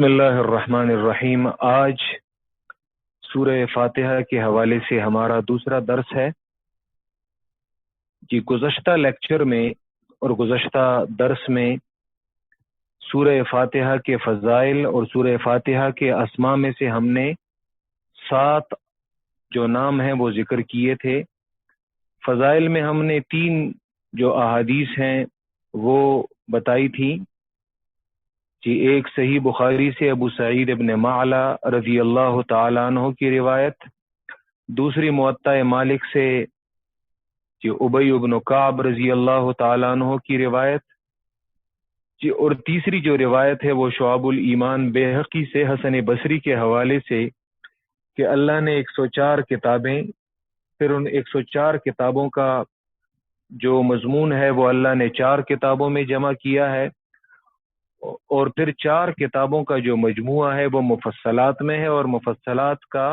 بسم اللہ الرحمن الرحیم۔ آج سورہ فاتحہ کے حوالے سے ہمارا دوسرا درس ہے کہ گزشتہ لیکچر میں اور گزشتہ درس میں سورہ فاتحہ کے فضائل اور سورہ فاتحہ کے اسماء میں سے ہم نے 7 جو نام ہیں وہ ذکر کیے تھے۔ فضائل میں ہم نے 3 جو احادیث ہیں وہ بتائی تھی کہ ایک صحیح بخاری سے ابو سعید ابن معلا رضی اللہ تعالیٰ عنہ کی روایت، دوسری موطأ مالک سے کہ ابی ابن کعب رضی اللہ تعالیٰ عنہ کی روایت، اور تیسری جو روایت ہے وہ شعب الایمان بیہقی سے حسن بصری کے حوالے سے کہ اللہ نے 104 کتابیں، پھر ان 104 کتابوں کا جو مضمون ہے وہ اللہ نے 4 کتابوں میں جمع کیا ہے، اور پھر 4 کتابوں کا جو مجموعہ ہے وہ مفصلات میں ہے، اور مفصلات کا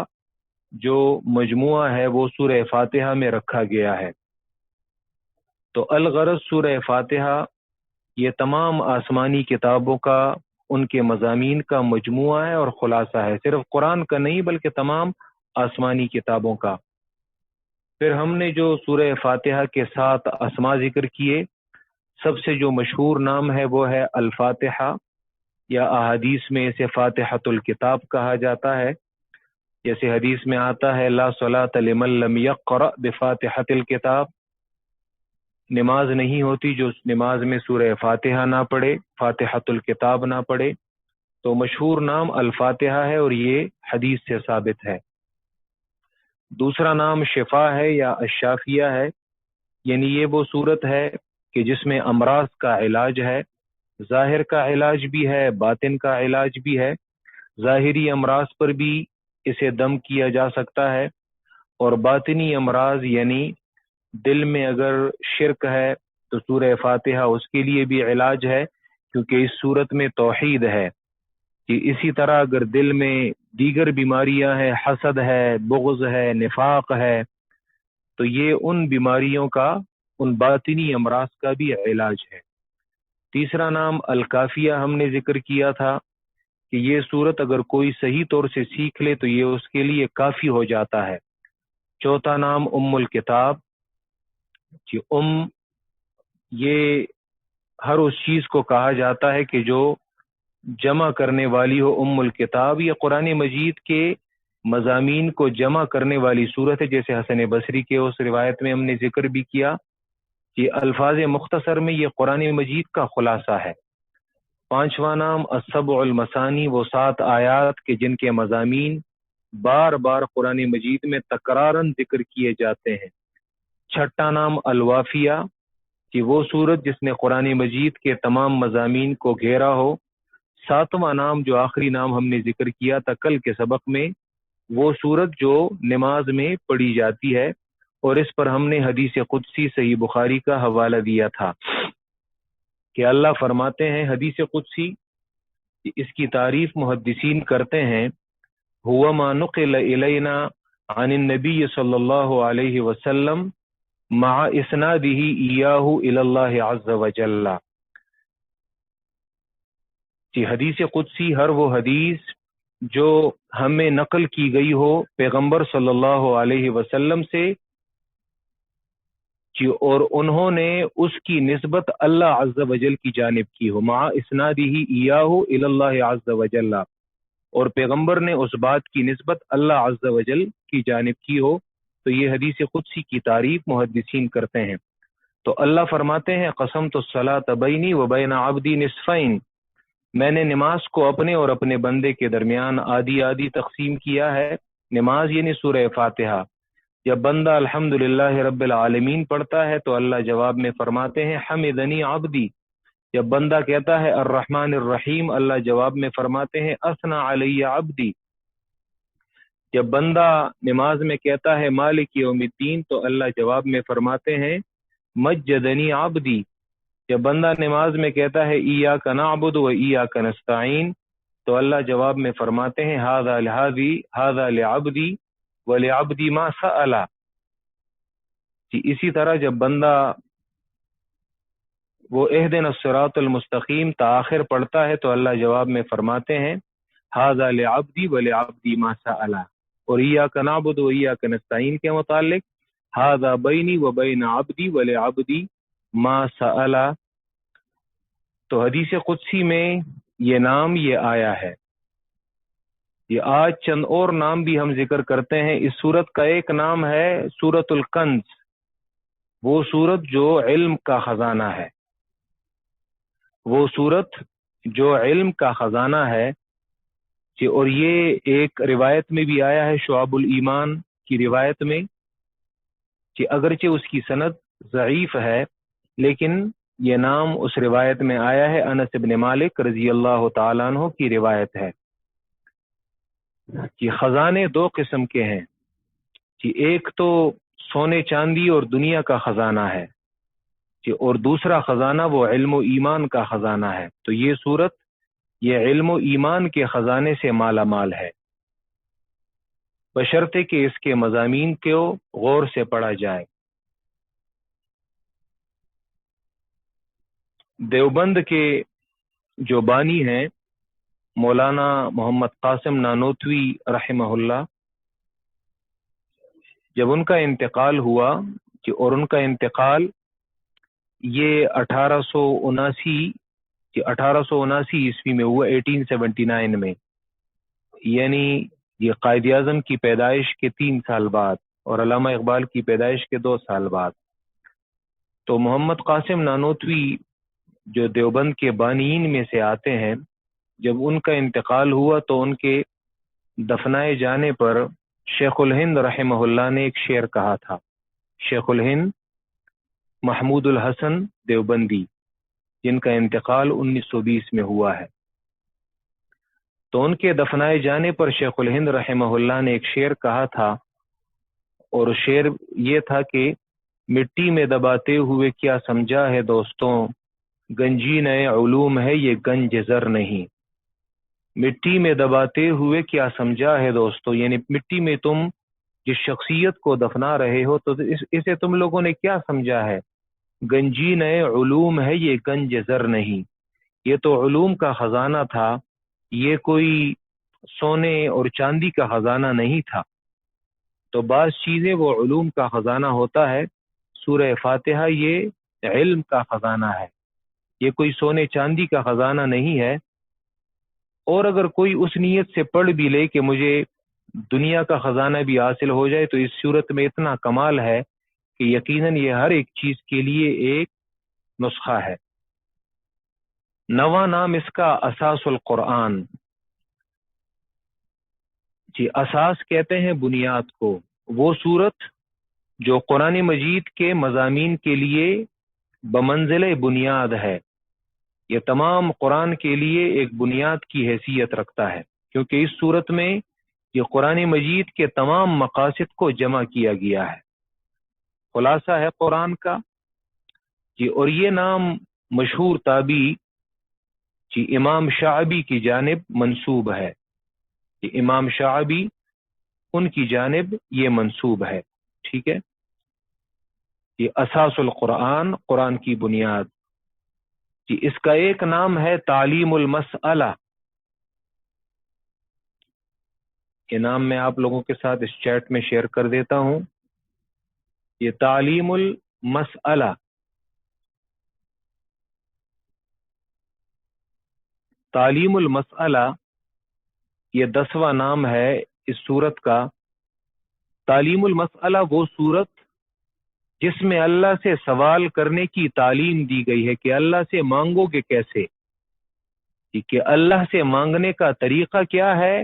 جو مجموعہ ہے وہ سورہ فاتحہ میں رکھا گیا ہے۔ تو الغرض سورہ فاتحہ یہ تمام آسمانی کتابوں کا، ان کے مضامین کا مجموعہ ہے اور خلاصہ ہے، صرف قرآن کا نہیں بلکہ تمام آسمانی کتابوں کا۔ پھر ہم نے جو سورہ فاتحہ کے 7 اسماء ذکر کیے، سب سے جو مشہور نام ہے وہ ہے الفاتحہ، یا احادیث میں اسے فاتحۃ الکتاب کہا جاتا ہے، جیسے حدیث میں آتا ہے لا صلاۃ لمن لم یقرأ بفاتحۃ الکتاب، نماز نہیں ہوتی جو نماز میں سورہ فاتحہ نہ پڑھے، فاتحۃ الکتاب نہ پڑھے۔ تو مشہور نام الفاتحہ ہے اور یہ حدیث سے ثابت ہے۔ دوسرا نام شفا ہے یا الشافیہ ہے، یعنی یہ وہ صورت ہے کہ جس میں امراض کا علاج ہے، ظاہر کا علاج بھی ہے، باطن کا علاج بھی ہے۔ ظاہری امراض پر بھی اسے دم کیا جا سکتا ہے، اور باطنی امراض یعنی دل میں اگر شرک ہے تو سورہ فاتحہ اس کے لیے بھی علاج ہے، کیونکہ اس صورت میں توحید ہے۔ کہ اسی طرح اگر دل میں دیگر بیماریاں ہیں، حسد ہے، بغض ہے، نفاق ہے، تو یہ ان بیماریوں کا، ان باطنی امراض کا بھی علاج ہے۔ تیسرا نام الکافیہ ہم نے ذکر کیا تھا کہ یہ صورت اگر کوئی صحیح طور سے سیکھ لے تو یہ اس کے لیے کافی ہو جاتا ہے۔ چوتھا نام ام الکتاب، کہ یہ ہر اس چیز کو کہا جاتا ہے کہ جو جمع کرنے والی ہو، ام الکتاب یہ قرآن مجید کے مضامین کو جمع کرنے والی صورت ہے، جیسے حسن بصری کے اس روایت میں ہم نے ذکر بھی کیا کہ الفاظ مختصر میں یہ قرآن مجید کا خلاصہ ہے۔ پانچواں نام السبع المثانی، وہ 7 آیات کے جن کے مضامین بار بار قرآن مجید میں تکرارن ذکر کیے جاتے ہیں۔ چھٹا نام الوافیہ، کہ وہ صورت جس نے قرآن مجید کے تمام مضامین کو گھیرا ہو۔ ساتواں نام جو آخری نام ہم نے ذکر کیا تھا کل کے سبق میں، وہ صورت جو نماز میں پڑھی جاتی ہے، اور اس پر ہم نے حدیث قدسی صحیح بخاری کا حوالہ دیا تھا کہ اللہ فرماتے ہیں حدیث قدسی، اس کی تعریف محدثین کرتے ہیں، هو ما نقل الینا عن النبی صلی اللہ علیہ وسلم مع اسناده ایاہ الی اللہ عز وجل، کہ حدیث قدسی ہر وہ حدیث جو ہمیں نقل کی گئی ہو پیغمبر صلی اللہ علیہ وسلم سے، اور انہوں نے اس کی نسبت اللہ عز وجل کی جانب کی ہو، مع اسنادہ ایاہ الی اللہ عز وجل، اور پیغمبر نے اس بات کی نسبت اللہ عز وجل کی جانب کی ہو، تو یہ حدیث قدسی کی تعریف محدثین کرتے ہیں۔ تو اللہ فرماتے ہیں قسمت الصلاۃ بینی و بین عبدی نصفین، میں نے نماز کو اپنے اور اپنے بندے کے درمیان آدھی آدھی تقسیم کیا ہے۔ نماز یعنی سورہ فاتحہ۔ جب بندہ الحمدللہ رب العالمین پڑھتا ہے تو اللہ جواب میں فرماتے ہیں حمدنی عبدی۔ جب بندہ کہتا ہے الرحمن الرحیم، اللہ جواب میں فرماتے ہیں اثنا علی عبدی۔ جب بندہ نماز میں کہتا ہے مالک یوم الدین تو اللہ جواب میں فرماتے ہیں مجدنی عبدی۔ جب بندہ نماز میں کہتا ہے ایاک نعبد و ایاک نستعین تو اللہ جواب میں فرماتے ہیں ھذا لعبدی ولعبدی ما سأل۔ اسی طرح جب بندہ وہ اہدنا الصراط المستقیم تاخیر پڑھتا ہے تو اللہ جواب میں فرماتے ہیں ھذا لعبدی ولعبدی ما سأل، اور ایاک نعبد و ایاک نستعین کے متعلق ھذا بینی و بین عبدی ولعبدی ما سأل۔ تو حدیث قدسی میں یہ نام یہ آیا ہے۔ یہ آج چند اور نام بھی ہم ذکر کرتے ہیں۔ اس سورت کا ایک نام ہے سورت الکنز، وہ سورت جو علم کا خزانہ ہے، وہ سورت جو علم کا خزانہ ہے۔ اور یہ ایک روایت میں بھی آیا ہے، شعب الایمان کی روایت میں، کہ اگرچہ اس کی سند ضعیف ہے لیکن یہ نام اس روایت میں آیا ہے۔ انس بن مالک رضی اللہ تعالیٰ عنہ کی روایت ہے کہ خزانے دو قسم کے ہیں، کہ ایک تو سونے چاندی اور دنیا کا خزانہ ہے، اور دوسرا خزانہ وہ علم و ایمان کا خزانہ ہے۔ تو یہ سورت یہ علم و ایمان کے خزانے سے مالا مال ہے، بشرطے کہ اس کے مضامین کو غور سے پڑھا جائے۔ دیوبند کے جو بانی ہیں مولانا محمد قاسم نانوتوی رحمہ اللہ، جب ان کا انتقال ہوا اور ان کا انتقال یہ 1879 عیسوی میں ہوا، 1879 میں، یعنی یہ قائد اعظم کی پیدائش کے 3 سال بعد اور علامہ اقبال کی پیدائش کے 2 سال بعد۔ تو محمد قاسم نانوتوی جو دیوبند کے بانیین میں سے آتے ہیں، جب ان کا انتقال ہوا تو ان کے دفنائے جانے پر شیخ الہند رحمہ اللہ نے ایک شعر کہا تھا۔ شیخ الہند محمود الحسن دیوبندی، جن کا انتقال 1920 میں ہوا ہے، تو ان کے دفنائے جانے پر شیخ الہند رحمہ اللہ نے ایک شعر کہا تھا، اور شعر یہ تھا کہ مٹی میں دباتے ہوئے کیا سمجھا ہے دوستوں، گنجی نئے علوم ہے یہ گنج زر نہیں۔ مٹی میں دباتے ہوئے کیا سمجھا ہے دوستوں، یعنی مٹی میں تم جس شخصیت کو دفنا رہے ہو تو اسے تم لوگوں نے کیا سمجھا ہے، گنجی نئے علوم ہے یہ گنج زر نہیں۔ یہ تو علوم کا خزانہ تھا، یہ کوئی سونے اور چاندی کا خزانہ نہیں تھا۔ تو بعض چیزیں وہ علوم کا خزانہ ہوتا ہے، سورہ فاتحہ یہ علم کا خزانہ ہے، یہ کوئی سونے چاندی کا خزانہ نہیں ہے۔ اور اگر کوئی اس نیت سے پڑھ بھی لے کہ مجھے دنیا کا خزانہ بھی حاصل ہو جائے، تو اس صورت میں اتنا کمال ہے کہ یقیناً یہ ہر ایک چیز کے لیے ایک نسخہ ہے۔ نواں نام اس کا اساس القرآن، جی اساس کہتے ہیں بنیاد کو، وہ صورت جو قرآن مجید کے مضامین کے لیے بمنزلِ بنیاد ہے، یہ تمام قرآن کے لیے ایک بنیاد کی حیثیت رکھتا ہے، کیونکہ اس صورت میں یہ قرآن مجید کے تمام مقاصد کو جمع کیا گیا ہے، خلاصہ ہے قرآن کا جی۔ اور یہ نام مشہور تابعی جی امام شعبی کی جانب منسوب ہے، کہ امام شعبی ان کی جانب یہ منسوب ہے، ٹھیک ہے۔ یہ اساس القرآن، قرآن کی بنیاد جی۔ اس کا ایک نام ہے تعلیم المسئلہ، یہ نام میں آپ لوگوں کے ساتھ اس چیٹ میں شیئر کر دیتا ہوں۔ یہ تعلیم المسئلہ، تعلیم المسئلہ یہ 10واں نام ہے اس سورت کا۔ تعلیم المسئلہ وہ سورت جس میں اللہ سے سوال کرنے کی تعلیم دی گئی ہے کہ اللہ سے مانگو گے کیسے، کہ اللہ سے مانگنے کا طریقہ کیا ہے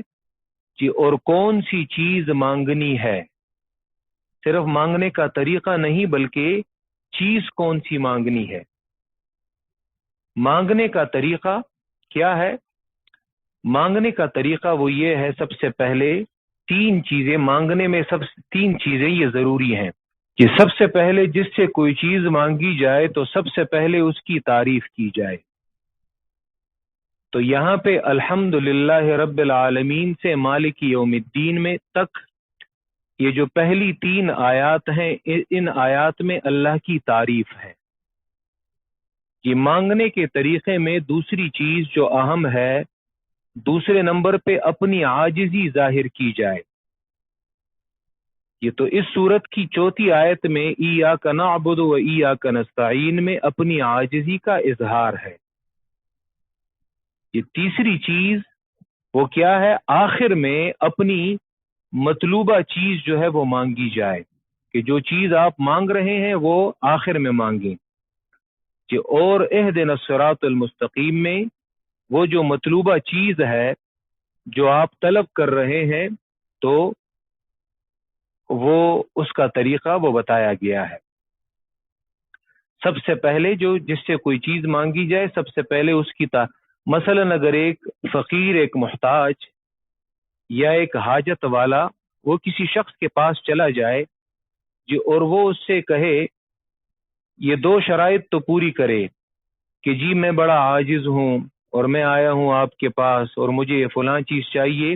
کہ اور کون سی چیز مانگنی ہے، صرف مانگنے کا طریقہ نہیں بلکہ چیز کون سی مانگنی ہے۔ مانگنے کا طریقہ کیا ہے؟ مانگنے کا طریقہ وہ یہ ہے، سب سے پہلے 3 چیزیں مانگنے میں، 3 چیزیں یہ ضروری ہیں کہ سب سے پہلے جس سے کوئی چیز مانگی جائے تو سب سے پہلے اس کی تعریف کی جائے۔ تو یہاں پہ الحمدللہ رب العالمین سے مالک یوم الدین میں تک یہ جو پہلی 3 آیات ہیں، ان آیات میں اللہ کی تعریف ہے۔ یہ مانگنے کے طریقے میں دوسری چیز جو اہم ہے دوسرے نمبر پہ اپنی عاجزی ظاہر کی جائے. یہ تو اس صورت کی چوتھی آیت میں ایاک نعبد و ایاک نستعین میں اپنی عاجزی کا اظہار ہے. یہ تیسری چیز وہ کیا ہے؟ آخر میں اپنی مطلوبہ چیز جو ہے وہ مانگی جائے، کہ جو چیز آپ مانگ رہے ہیں وہ آخر میں مانگیں. کہ اور اہدنا الصراط المستقیم میں وہ جو مطلوبہ چیز ہے جو آپ طلب کر رہے ہیں تو وہ اس کا طریقہ وہ بتایا گیا ہے. سب سے پہلے جو جس سے کوئی چیز مانگی جائے، سب سے پہلے اس کی مثلا اگر ایک فقیر، ایک محتاج یا ایک حاجت والا وہ کسی شخص کے پاس چلا جائے جی، اور وہ اس سے کہے، یہ دو شرائط تو پوری کرے کہ جی میں بڑا عاجز ہوں اور میں آیا ہوں آپ کے پاس اور مجھے یہ فلاں چیز چاہیے،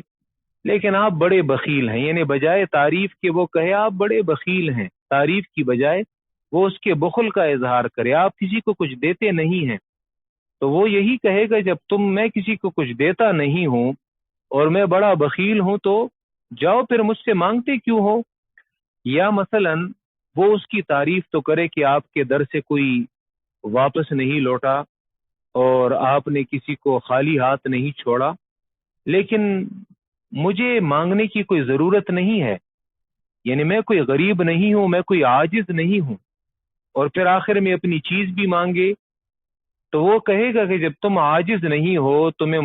لیکن آپ بڑے بخیل ہیں، یعنی بجائے تعریف کے وہ کہے آپ بڑے بخیل ہیں، تعریف کی بجائے وہ اس کے بخل کا اظہار کرے، آپ کسی کو کچھ دیتے نہیں ہیں، تو وہ یہی کہے گا جب میں کسی کو کچھ دیتا نہیں ہوں اور میں بڑا بخیل ہوں تو جاؤ پھر مجھ سے مانگتے کیوں ہو. یا مثلا وہ اس کی تعریف تو کرے کہ آپ کے در سے کوئی واپس نہیں لوٹا اور آپ نے کسی کو خالی ہاتھ نہیں چھوڑا، لیکن مجھے مانگنے کی کوئی ضرورت نہیں ہے، یعنی میں کوئی غریب نہیں ہوں، میں کوئی عاجز نہیں ہوں، اور پھر آخر میں اپنی چیز بھی مانگے تو وہ کہے گا کہ جب تم عاجز نہیں ہو، تمہیں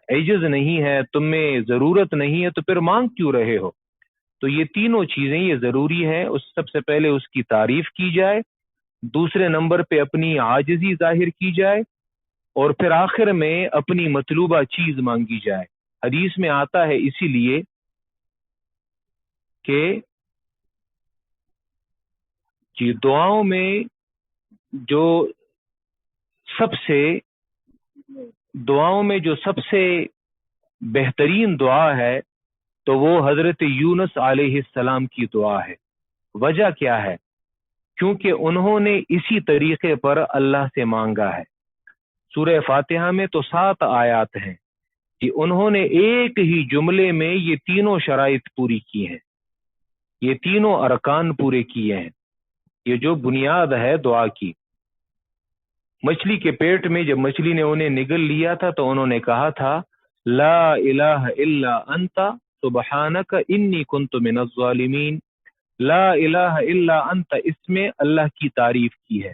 عجز نہیں ہے، تمہیں ضرورت نہیں ہے، تو پھر مانگ کیوں رہے ہو. تو یہ تینوں چیزیں یہ ضروری ہیں. سب سے پہلے اس کی تعریف کی جائے، دوسرے نمبر پہ اپنی عاجزی ظاہر کی جائے، اور پھر آخر میں اپنی مطلوبہ چیز مانگی جائے. حدیث میں آتا ہے اسی لیے کہ جی دعاؤں میں جو سب سے بہترین دعا ہے تو وہ حضرت یونس علیہ السلام کی دعا ہے. وجہ کیا ہے؟ کیونکہ انہوں نے اسی طریقے پر اللہ سے مانگا ہے. سورہ فاتحہ میں تو 7 آیات ہیں کہ انہوں نے ایک ہی جملے میں یہ تینوں شرائط پوری کی ہیں، یہ تینوں ارکان پورے کیے ہیں. یہ جو بنیاد ہے دعا کی. مچھلی کے پیٹ میں جب مچھلی نے انہیں نگل لیا تھا تو انہوں نے کہا تھا لا الہ الا انت سبحانک انی کنت من الظالمین. لا الہ الا انت، اس میں اللہ کی تعریف کی ہے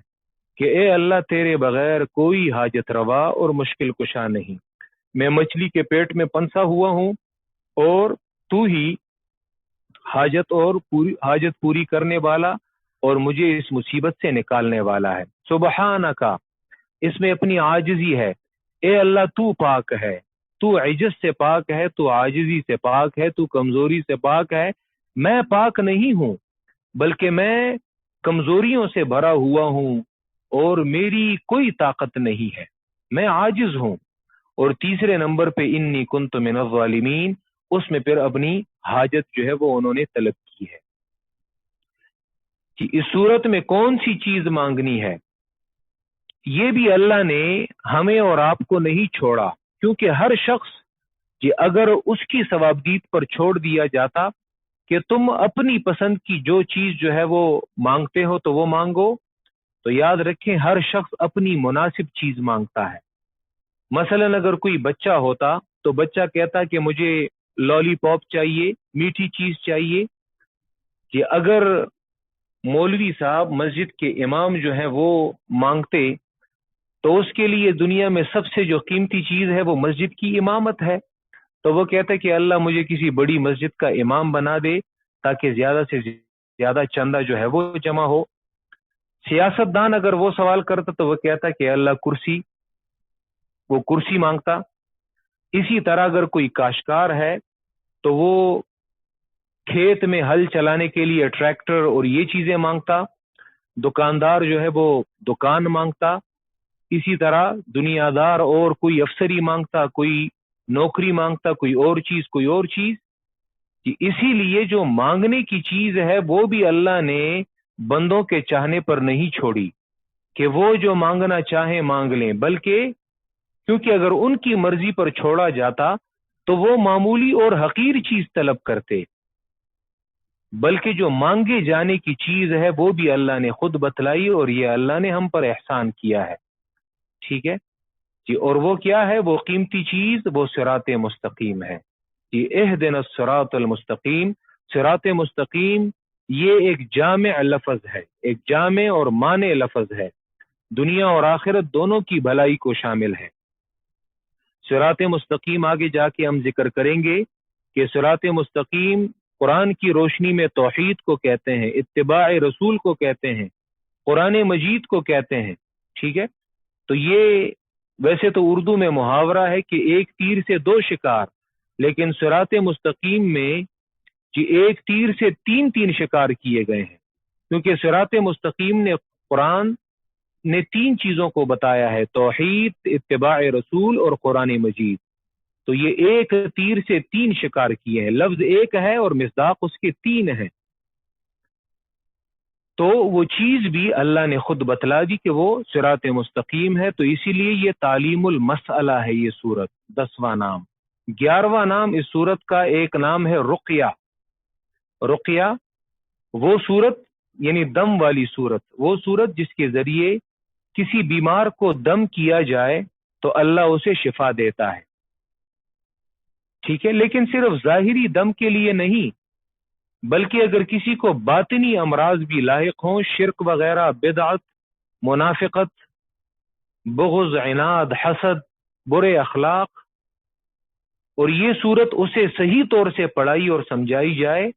کہ اے اللہ تیرے بغیر کوئی حاجت روا اور مشکل کشا نہیں، میں مچھلی کے پیٹ میں پنسا ہوا ہوں اور تو ہی حاجت پوری کرنے والا اور مجھے اس مصیبت سے نکالنے والا ہے. سبحانکا، اس میں اپنی عاجزی ہے، اے اللہ تو پاک ہے، تو عجز سے پاک ہے، تو عاجزی سے پاک ہے، تو کمزوری سے پاک ہے. میں پاک نہیں ہوں بلکہ میں کمزوریوں سے بھرا ہوا ہوں اور میری کوئی طاقت نہیں ہے، میں عاجز ہوں. اور تیسرے نمبر پہ انی کنت من الظالمین، اس میں پھر اپنی حاجت جو ہے وہ انہوں نے طلب کی ہے. کہ اس صورت میں کون سی چیز مانگنی ہے یہ بھی اللہ نے ہمیں اور آپ کو نہیں چھوڑا، کیونکہ ہر شخص کہ اگر اس کی ثوابدید پر چھوڑ دیا جاتا کہ تم اپنی پسند کی جو چیز جو ہے وہ مانگتے ہو تو وہ مانگو، تو یاد رکھیں ہر شخص اپنی مناسب چیز مانگتا ہے. مثلا اگر کوئی بچہ ہوتا تو بچہ کہتا کہ مجھے لالی پاپ چاہیے، میٹھی چیز چاہیے. کہ اگر مولوی صاحب مسجد کے امام جو ہیں وہ مانگتے تو اس کے لیے دنیا میں سب سے جو قیمتی چیز ہے وہ مسجد کی امامت ہے، تو وہ کہتا ہے کہ اللہ مجھے کسی بڑی مسجد کا امام بنا دے تاکہ زیادہ سے زیادہ چندہ جو ہے وہ جمع ہو. سیاست دان اگر وہ سوال کرتا تو وہ کہتا کہ اللہ کرسی مانگتا. اسی طرح اگر کوئی کاشتکار ہے تو وہ کھیت میں ہل چلانے کے لیے ٹریکٹر اور یہ چیزیں مانگتا. دکاندار جو ہے وہ دکان مانگتا. اسی طرح دنیا دار اور کوئی افسری مانگتا، کوئی نوکری مانگتا، کوئی اور چیز. اسی لیے جو مانگنے کی چیز ہے وہ بھی اللہ نے بندوں کے چاہنے پر نہیں چھوڑی کہ وہ جو مانگنا چاہیں مانگ لیں، بلکہ کیونکہ اگر ان کی مرضی پر چھوڑا جاتا تو وہ معمولی اور حقیر چیز طلب کرتے، بلکہ جو مانگے جانے کی چیز ہے وہ بھی اللہ نے خود بتلائی، اور یہ اللہ نے ہم پر احسان کیا ہے. ٹھیک ہے جی، اور وہ کیا ہے؟ وہ قیمتی چیز وہ صراط مستقیم ہے. جی، اہدنا الصراط المستقیم. صراط مستقیم یہ ایک جامع لفظ ہے، ایک جامع اور مانع لفظ ہے، دنیا اور آخرت دونوں کی بھلائی کو شامل ہے. صراط مستقیم آگے جا کے ہم ذکر کریں گے کہ صراط مستقیم قرآن کی روشنی میں توحید کو کہتے ہیں، اتباع رسول کو کہتے ہیں، قرآن مجید کو کہتے ہیں. ٹھیک ہے، تو یہ ویسے تو اردو میں محاورہ ہے کہ ایک تیر سے دو شکار، لیکن صراط مستقیم میں جی ایک تیر سے تین تین شکار کیے گئے ہیں، کیونکہ صراط مستقیم نے قرآن نے تین چیزوں کو بتایا ہے: توحید، اتباع رسول اور قرآن مجید. تو یہ ایک تیر سے تین شکار کیے ہیں، لفظ ایک ہے اور مصداق اس کے تین ہیں. تو وہ چیز بھی اللہ نے خود بتلا دی کہ وہ صراط مستقیم ہے. تو اسی لیے یہ تعلیم المسئلہ ہے یہ سورت، 10واں نام. 11واں نام اس سورت کا ایک نام ہے رقیہ. رقیہ وہ سورت یعنی دم والی سورت، وہ سورت جس کے ذریعے کسی بیمار کو دم کیا جائے تو اللہ اسے شفا دیتا ہے. ٹھیک ہے، لیکن صرف ظاہری دم کے لیے نہیں، بلکہ اگر کسی کو باطنی امراض بھی لاحق ہوں، شرک وغیرہ، بدعت، منافقت، بغض، عناد، حسد، برے اخلاق، اور یہ صورت اسے صحیح طور سے پڑھائی اور سمجھائی جائے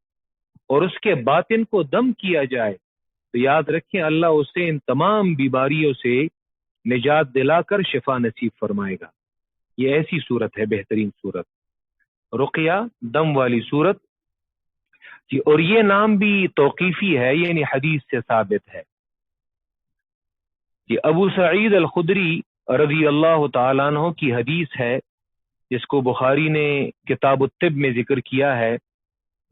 اور اس کے باطن کو دم کیا جائے تو یاد رکھیں اللہ اسے ان تمام بیماریوں سے نجات دلا کر شفا نصیب فرمائے گا. یہ ایسی صورت ہے، بہترین صورت رقیہ، دم والی صورت. اور یہ نام بھی توقیفی ہے، یعنی حدیث سے ثابت ہے. یہ ابو سعید الخدری رضی اللہ تعالیٰ عنہ کی حدیث ہے، جس کو بخاری نے کتاب الطب میں ذکر کیا ہے.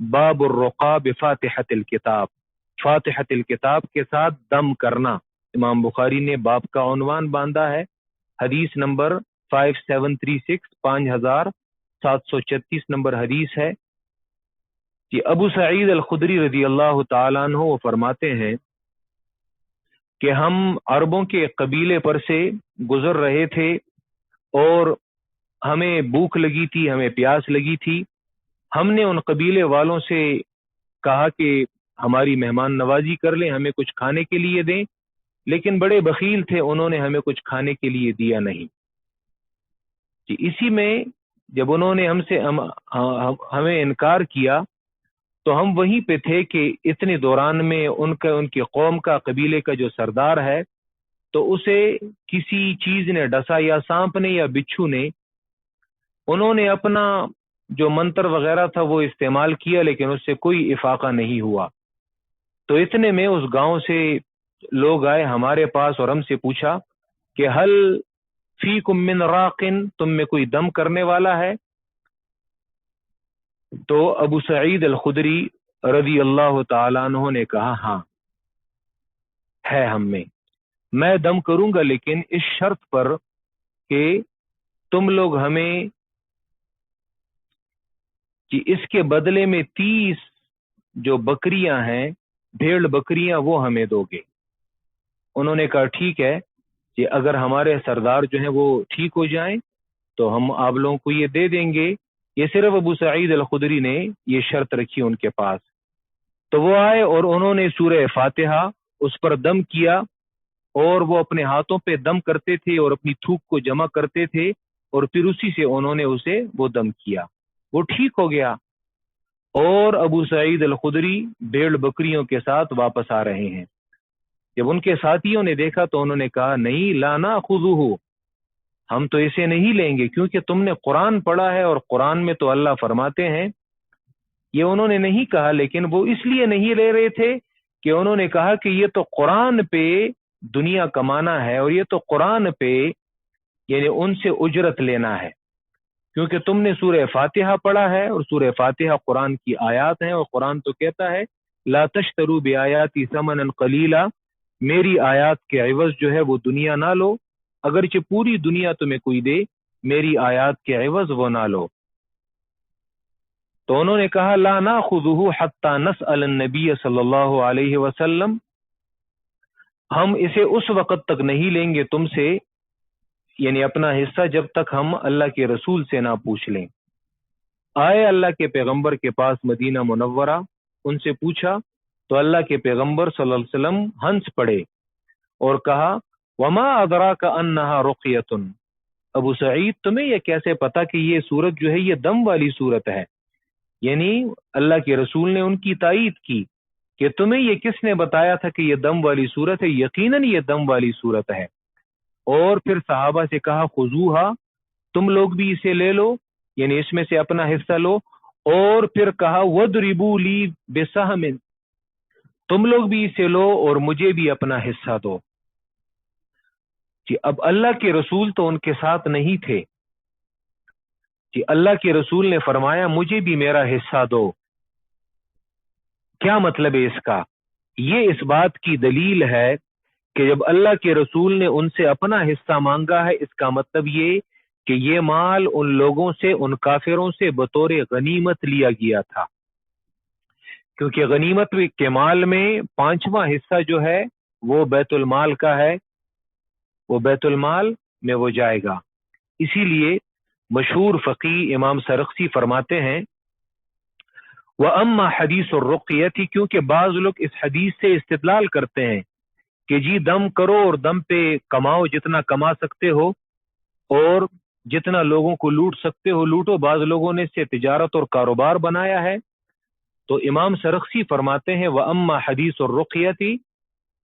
باب الرقا بفاتحۃ الکتاب، فاتحۃ الکتاب کے ساتھ دم کرنا، امام بخاری نے باب کا عنوان باندھا ہے. حدیث نمبر 5736، 5736 نمبر حدیث ہے. کہ ابو سعید الخدری رضی اللہ تعالیٰ عنہ وہ فرماتے ہیں کہ ہم عربوں کے قبیلے پر سے گزر رہے تھے اور ہمیں بھوک لگی تھی، ہمیں پیاس لگی تھی. ہم نے ان قبیلے والوں سے کہا کہ ہماری مہمان نوازی کر لیں، ہمیں کچھ کھانے کے لیے دیں، لیکن بڑے بخیل تھے، انہوں نے ہمیں کچھ کھانے کے لیے دیا نہیں. کہ اسی میں جب انہوں نے ہمیں انکار کیا تو ہم وہیں پہ تھے کہ اتنے دوران میں ان کی قوم کا، قبیلے کا جو سردار ہے، تو اسے کسی چیز نے ڈسا، یا سانپ نے یا بچھو نے. انہوں نے اپنا جو منتر وغیرہ تھا وہ استعمال کیا، لیکن اس سے کوئی افاقہ نہیں ہوا. تو اتنے میں اس گاؤں سے لوگ آئے ہمارے پاس اور ہم سے پوچھا کہ حل فیکم من راقن، تم میں کوئی دم کرنے والا ہے؟ تو ابو سعید الخدری رضی اللہ تعالیٰ عنہ نے کہا ہاں ہے ہم میں دم کروں گا، لیکن اس شرط پر کہ تم لوگ ہمیں کہ اس کے بدلے میں 30 جو بکریاں ہیں، بھیڑ بکریاں، وہ ہمیں دو گے. انہوں نے کہا ٹھیک ہے کہ اگر ہمارے سردار جو ہیں وہ ٹھیک ہو جائیں تو ہم آپ لوگوں کو یہ دے دیں گے. یہ صرف ابو سعید الخدری نے یہ شرط رکھی ان کے پاس. تو وہ آئے اور انہوں نے سورہ فاتحہ اس پر دم کیا، اور وہ اپنے ہاتھوں پہ دم کرتے تھے اور اپنی تھوک کو جمع کرتے تھے، اور پھر اسی سے انہوں نے اسے وہ دم کیا، وہ ٹھیک ہو گیا. اور ابو سعید الخدری بھیڑ بکریوں کے ساتھ واپس آ رہے ہیں. جب ان کے ساتھیوں نے دیکھا تو انہوں نے کہا نہیں، لا ناخذہ، ہم تو اسے نہیں لیں گے، کیونکہ تم نے قرآن پڑھا ہے اور قرآن میں تو اللہ فرماتے ہیں. یہ انہوں نے نہیں کہا، لیکن وہ اس لیے نہیں لے رہے تھے کہ انہوں نے کہا کہ یہ تو قرآن پہ دنیا کمانا ہے، اور یہ تو قرآن پہ یعنی ان سے اجرت لینا ہے، کیونکہ تم نے سورہ فاتحہ پڑھا ہے اور سورہ فاتحہ قرآن کی آیات ہیں، اور قرآن تو کہتا ہے لا تشتروا بآیاتی ثمنا قلیلا، میری آیات کے عوض جو ہے وہ دنیا نہ لو. اگرچہ پوری دنیا تمہیں کوئی دے میری آیات کے عوض وہ نہ لو۔ تو انہوں نے کہا لا ناخذہ حتی نسأل النبی صلی اللہ علیہ وسلم، ہم اسے اس وقت تک نہیں لیں گے تم سے، یعنی اپنا حصہ، جب تک ہم اللہ کے رسول سے نہ پوچھ لیں۔ آئے اللہ کے پیغمبر کے پاس مدینہ منورہ، ان سے پوچھا تو اللہ کے پیغمبر صلی اللہ علیہ وسلم ہنس پڑے اور کہا وما ادراک انہا رقیۃ، ابو سعید تمہیں یہ کیسے پتا کہ یہ صورت جو ہے یہ دم والی صورت ہے؟ یعنی اللہ کے رسول نے ان کی تائید کی کہ تمہیں یہ کس نے بتایا تھا کہ یہ دم والی صورت ہے؟ یقیناً یہ دم والی صورت ہے۔ اور پھر صحابہ سے کہا خذوہا، تم لوگ بھی اسے لے لو، یعنی اس میں سے اپنا حصہ لو۔ اور پھر کہا وَضْرِبُوا لِي بِسَهْمٍ، تم لوگ بھی اسے لو اور مجھے بھی اپنا حصہ دو۔ جی اب اللہ کے رسول تو ان کے ساتھ نہیں تھے، جی اللہ کے رسول نے فرمایا مجھے بھی میرا حصہ دو۔ کیا مطلب ہے اس کا؟ یہ اس بات کی دلیل ہے کہ جب اللہ کے رسول نے ان سے اپنا حصہ مانگا ہے، اس کا مطلب یہ کہ یہ مال ان لوگوں سے، ان کافروں سے بطور غنیمت لیا گیا تھا، کیونکہ غنیمت کے مال میں 5واں حصہ جو ہے وہ بیت المال کا ہے، وہ بیت المال میں وہ جائے گا۔ اسی لیے مشہور فقی امام سرخسی فرماتے ہیں وَأَمَّا حَدِيثُ الرُّقْيَةِ، کیونکہ بعض لوگ اس حدیث سے استدلال کرتے ہیں کہ جی دم کرو اور دم پہ کماؤ، جتنا کما سکتے ہو اور جتنا لوگوں کو لوٹ سکتے ہو لوٹو۔ بعض لوگوں نے اسے تجارت اور کاروبار بنایا ہے۔ تو امام سرخسی فرماتے ہیں وَأَمَّا حَدِيثُ الرُّقْيَةِ،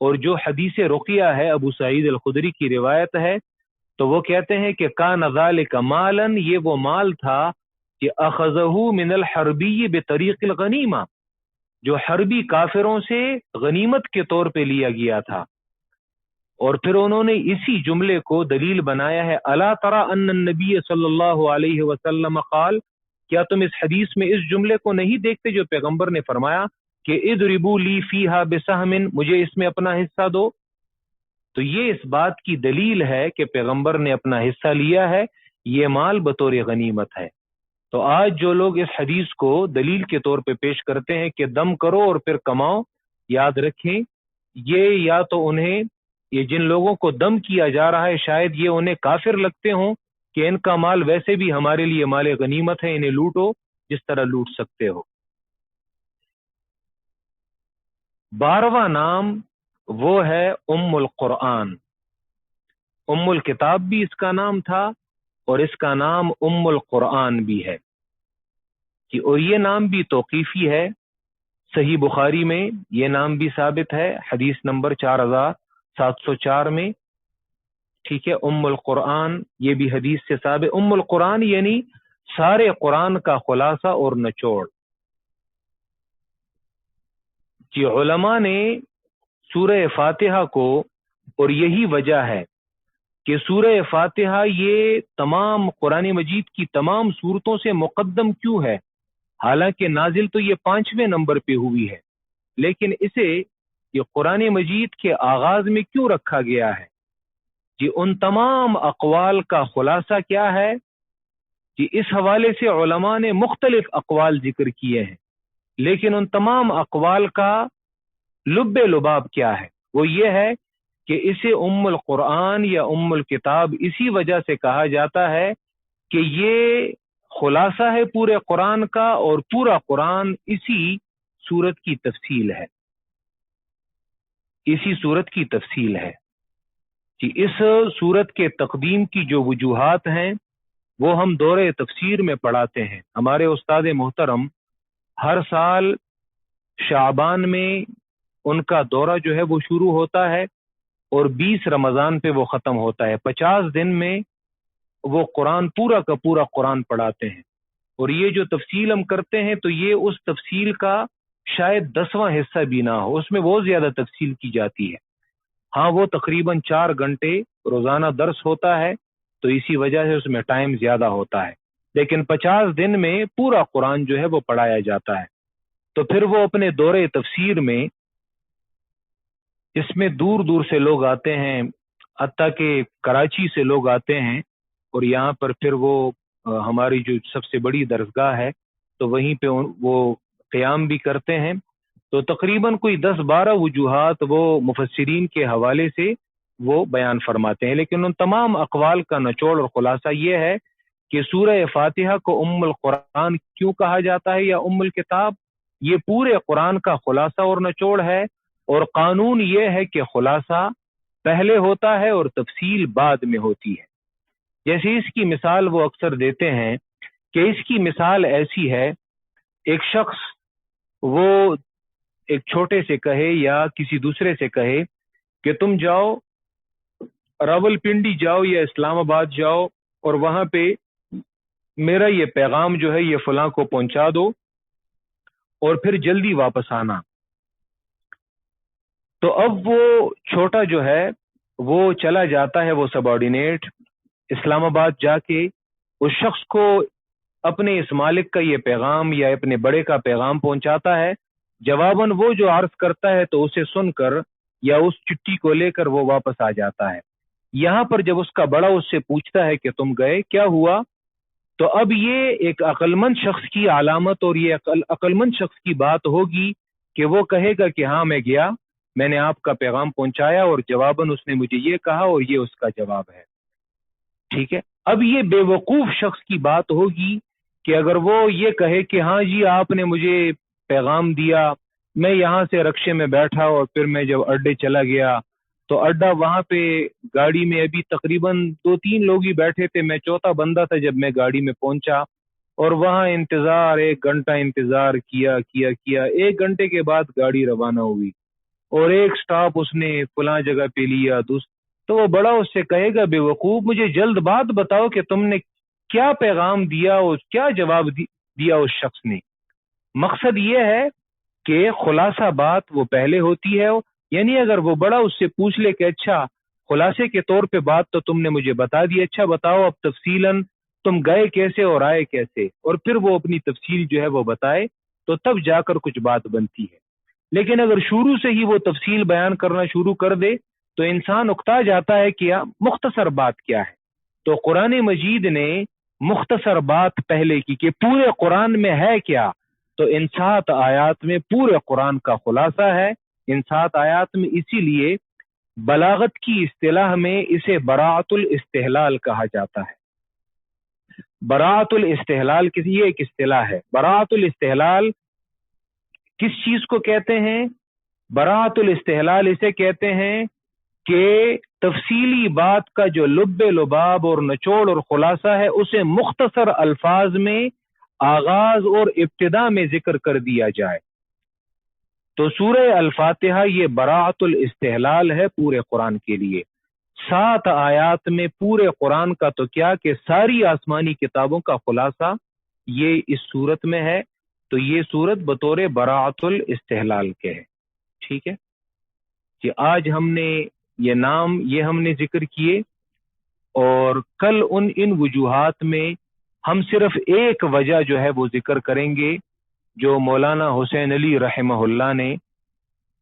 اور جو حدیث رقیہ ہے ابو سعید الخدری کی روایت ہے، تو وہ کہتے ہیں کہ کان ذالک مالا، یہ وہ مال تھا کہ اخذہ من الحربی بطریق الغنیمہ، جو حربی کافروں سے غنیمت کے طور پہ لیا گیا تھا۔ اور پھر انہوں نے اسی جملے کو دلیل بنایا ہے الا ترى ان النبی صلی اللہ علیہ وسلم قال، کیا تم اس حدیث میں اس جملے کو نہیں دیکھتے جو پیغمبر نے فرمایا کہ اضربوا لی فیہا بسہم، مجھے اس میں اپنا حصہ دو؟ تو یہ اس بات کی دلیل ہے کہ پیغمبر نے اپنا حصہ لیا ہے، یہ مال بطور غنیمت ہے۔ تو آج جو لوگ اس حدیث کو دلیل کے طور پہ پیش کرتے ہیں کہ دم کرو اور پھر کماؤ، یاد رکھیں یہ یا تو انہیں، یہ جن لوگوں کو دم کیا جا رہا ہے شاید یہ انہیں کافر لگتے ہوں کہ ان کا مال ویسے بھی ہمارے لیے مال غنیمت ہے، انہیں لوٹو جس طرح لوٹ سکتے ہو۔ 12واں نام وہ ہے ام القرآن، ام الکتاب بھی اس کا نام تھا اور اس کا نام ام القرآن بھی ہے کہ، اور یہ نام بھی توقیفی ہے، صحیح بخاری میں یہ نام بھی ثابت ہے حدیث نمبر 4704 میں، ٹھیک ہے۔ ام القرآن یہ بھی حدیث سے ثابت، ام القرآن یعنی سارے قرآن کا خلاصہ اور نچوڑ۔ کہ علماء نے سورہ فاتحہ کو، اور یہی وجہ ہے کہ سورہ فاتحہ یہ تمام قرآن مجید کی تمام صورتوں سے مقدم کیوں ہے، حالانکہ نازل تو یہ 5ویں نمبر پہ ہوئی ہے، لیکن اسے یہ قرآن مجید کے آغاز میں کیوں رکھا گیا ہے؟ جی ان تمام اقوال کا خلاصہ کیا ہے؟ کہ اس حوالے سے علماء نے مختلف اقوال ذکر کیے ہیں، لیکن ان تمام اقوال کا لب لباب کیا ہے؟ وہ یہ ہے کہ اسے ام القرآن یا ام الکتاب اسی وجہ سے کہا جاتا ہے کہ یہ خلاصہ ہے پورے قرآن کا، اور پورا قرآن اسی سورت کی تفصیل ہے، اسی سورت کی تفصیل ہے۔ کہ اس سورت کے تقدیم کی جو وجوہات ہیں وہ ہم دورے تفسیر میں پڑھاتے ہیں۔ ہمارے استاد محترم ہر سال شعبان میں ان کا دورہ جو ہے وہ شروع ہوتا ہے اور 20 رمضان پہ وہ ختم ہوتا ہے۔ 50 دن میں وہ قرآن پورا کا پورا قرآن پڑھاتے ہیں، اور یہ جو تفصیل ہم کرتے ہیں تو یہ اس تفصیل کا شاید 10واں حصہ بھی نہ ہو، اس میں بہت زیادہ تفصیل کی جاتی ہے۔ ہاں وہ تقریباً 4 گھنٹے روزانہ درس ہوتا ہے تو اسی وجہ سے اس میں ٹائم زیادہ ہوتا ہے، لیکن 50 دن میں پورا قرآن جو ہے وہ پڑھایا جاتا ہے۔ تو پھر وہ اپنے دورے تفسیر میں اس میں دور دور سے لوگ آتے ہیں، حتیٰ کہ کراچی سے لوگ آتے ہیں اور یہاں پر پھر وہ ہماری جو سب سے بڑی درسگاہ ہے تو وہیں پہ وہ قیام بھی کرتے ہیں. تو تقریباً کوئی 10-12 وجوہات وہ مفسرین کے حوالے سے وہ بیان فرماتے ہیں، لیکن ان تمام اقوال کا نچوڑ اور خلاصہ یہ ہے کہ سورہ فاتحہ کو ام القرآن کیوں کہا جاتا ہے یا ام الکتاب. یہ پورے قرآن کا خلاصہ اور نچوڑ ہے، اور قانون یہ ہے کہ خلاصہ پہلے ہوتا ہے اور تفصیل بعد میں ہوتی ہے. جیسے اس کی مثال وہ اکثر دیتے ہیں کہ اس کی مثال ایسی ہے، ایک شخص وہ ایک چھوٹے سے کہے یا کسی دوسرے سے کہے کہ تم جاؤ راول پنڈی جاؤ یا اسلام آباد جاؤ اور وہاں پہ میرا یہ پیغام جو ہے یہ فلاں کو پہنچا دو اور پھر جلدی واپس آنا. تو اب وہ چھوٹا جو ہے وہ چلا جاتا ہے، وہ سب آرڈینیٹ اسلام آباد جا کے اس شخص کو اپنے اس مالک کا یہ پیغام یا اپنے بڑے کا پیغام پہنچاتا ہے. جواباً وہ جو عرض کرتا ہے تو اسے سن کر یا اس چٹھی کو لے کر وہ واپس آ جاتا ہے. یہاں پر جب اس کا بڑا اس سے پوچھتا ہے کہ تم گئے کیا ہوا، تو اب یہ ایک عقلمند شخص کی علامت اور یہ عقلمند شخص کی بات ہوگی کہ وہ کہے گا کہ ہاں میں گیا، میں نے آپ کا پیغام پہنچایا اور جواباً اس نے مجھے یہ کہا اور یہ اس کا جواب ہے. ٹھیک ہے. اب یہ بے وقوف شخص کی بات ہوگی کہ اگر وہ یہ کہے کہ ہاں جی آپ نے مجھے پیغام دیا، میں یہاں سے رکشے میں بیٹھا اور پھر میں جب اڈے چلا گیا تو اڈا وہاں پہ گاڑی میں ابھی تقریباً 2-3 لوگ ہی بیٹھے تھے، میں چوتھا بندہ تھا جب میں گاڑی میں پہنچا اور وہاں انتظار 1 گھنٹہ انتظار کیا 1 گھنٹے کے بعد گاڑی روانہ ہوئی اور ایک سٹاپ اس نے فلاں جگہ پہ لیا تو وہ بڑا اس سے کہے گا بے وقوف مجھے جلد بات بتاؤ کہ تم نے کیا پیغام دیا اور کیا جواب دیا اس شخص نے. مقصد یہ ہے کہ خلاصہ بات وہ پہلے ہوتی ہے، یعنی اگر وہ بڑا اس سے پوچھ لے کہ اچھا خلاصے کے طور پہ بات تو تم نے مجھے بتا دی، اچھا بتاؤ اب تفصیلاً تم گئے کیسے اور آئے کیسے، اور پھر وہ اپنی تفصیل جو ہے وہ بتائے تو تب جا کر کچھ بات بنتی ہے. لیکن اگر شروع سے ہی وہ تفصیل بیان کرنا شروع کر دے تو انسان اکتا جاتا ہے کہ مختصر بات کیا ہے. تو قرآن مجید نے مختصر بات پہلے کی کہ پورے قرآن میں ہے کیا، تو ان 7 آیات میں پورے قرآن کا خلاصہ ہے. ان 7 آیات میں اسی لیے بلاغت کی اصطلاح میں اسے براعت الاستحلال کہا جاتا ہے. براعت الاستحلال یہ ایک اصطلاح ہے. براعت الاستحلال کس چیز کو کہتے ہیں؟ براعت الاستحلال اسے کہتے ہیں کہ تفصیلی بات کا جو لب لباب اور نچوڑ اور خلاصہ ہے اسے مختصر الفاظ میں آغاز اور ابتدا میں ذکر کر دیا جائے. تو سورہ الفاتحہ یہ براعت الاستحلال ہے پورے قرآن کے لیے. 7 آیات میں پورے قرآن کا تو کیا کہ ساری آسمانی کتابوں کا خلاصہ یہ اس صورت میں ہے. تو یہ صورت بطور براعت الاستحلال کے ہے. ٹھیک ہے کہ آج ہم نے یہ نام یہ ہم نے ذکر کیے، اور کل ان وجوہات میں ہم صرف ایک وجہ جو ہے وہ ذکر کریں گے جو مولانا حسین علی رحمہ اللہ نے،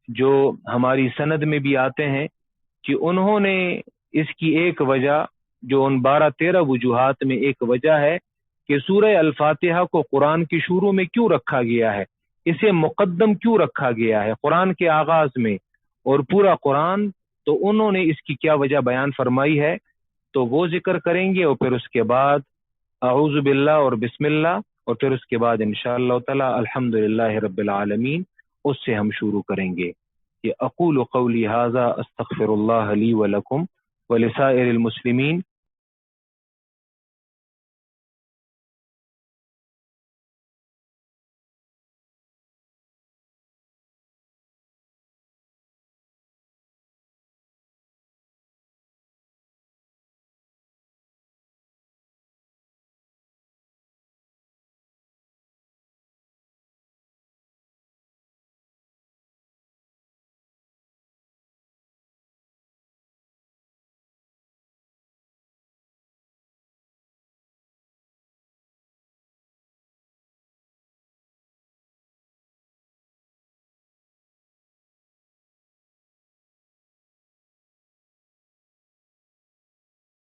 جو ہماری سند میں بھی آتے ہیں کہ انہوں نے اس کی ایک وجہ جو ان 12-13 وجوہات میں ایک وجہ ہے کہ سورہ الفاتحہ کو قرآن کی شروع میں کیوں رکھا گیا ہے، اسے مقدم کیوں رکھا گیا ہے قرآن کے آغاز میں اور پورا قرآن. تو انہوں نے اس کی کیا وجہ بیان فرمائی ہے تو وہ ذکر کریں گے، اور پھر اس کے بعد اعوذ باللہ اور بسم اللہ، اور پھر اس کے بعد انشاءاللہ تعالی الحمدللہ رب العالمین اس سے ہم شروع کریں گے. کہ اقول قولی ھذا استغفر اللہ لی ولکم ولسائر المسلمین